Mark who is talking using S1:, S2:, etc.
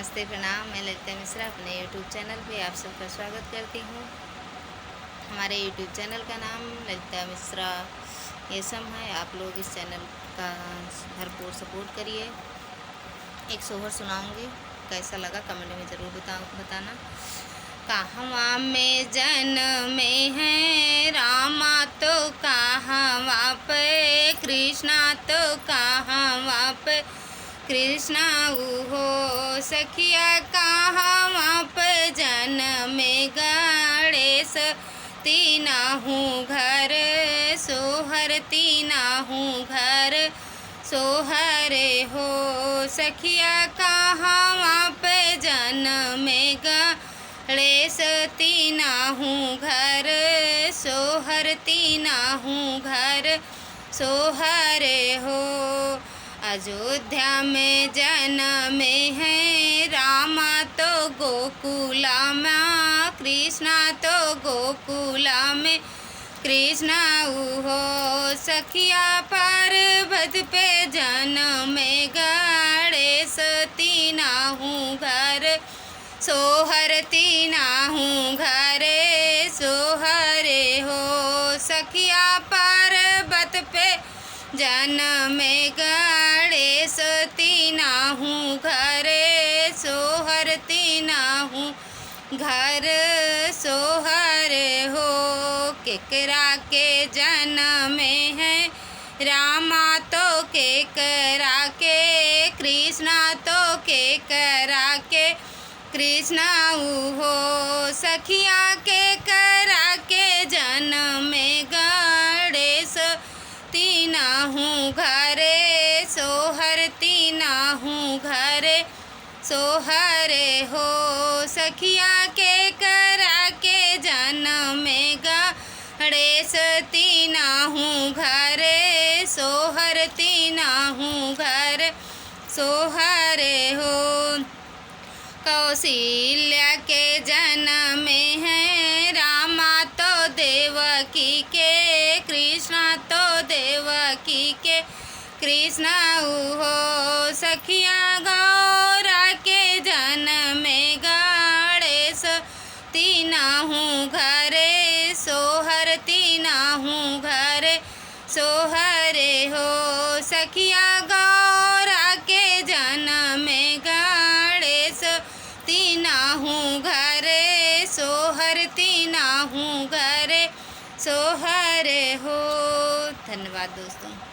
S1: नमस्ते प्रणाम। मैं ललिता मिश्रा अपने यूट्यूब चैनल पे आप सबका स्वागत करती हूँ। हमारे यूट्यूब चैनल का नाम ललिता मिश्रा ये सब है। आप लोग इस चैनल का भरपूर सपोर्ट करिए। एक सोहर सुनाऊंगी, कैसा लगा कमेंट में ज़रूर बताना। कहवा में जन्मे हैं रामा तो कहवा पे कृष्णा तो कहवा पे कृष्णा उहो सखिया कहवा पे जन्मे गणेश तीनाहू घर सोहर तीनाहू घर सोहर हो सखिया कहवा पे जन्मे गणेश तीनाहू घर सोहर तीनाहू घर सोहर हो। अयोध्या में जन्मे हैं रामा तो गोकुला में कृष्णा तो गोकुला में कृष्णा उहो सखिया पर्वत पे जन्मे गणेश तीनाहू घर सोहर तीनाहू घर सोहर हो सखिया पर्वत पे जन्मे गणेश तीनाहू घर सोहर तीनाहू घर सोहर हो। केकरा के जन्मे हैं रामा तो केकरा के कृष्णा तो केकरा के कृष्णा उहो सखिया केकरा के जन्मे गणेश तीनाहू घर सोहर तीनाहू घर सोहर हो सखिया केकरा के जन्मे गणेश तीनाहू घर सोहर तीनाहू घर सोहर हो। कौशल्या के जन्मे हैं रामा तो देवकी के कृष्णा तो देवकी के कृष्णा उहो सखिया गौरा के जन्मे गणेश तीनाहू घर सोहर तीनाहू घर सोहर हो सखिया गौरा के जन्मे गणेश तीनाहू घर सोहर तीनाहू घर सोहर हो। धन्यवाद दोस्तों।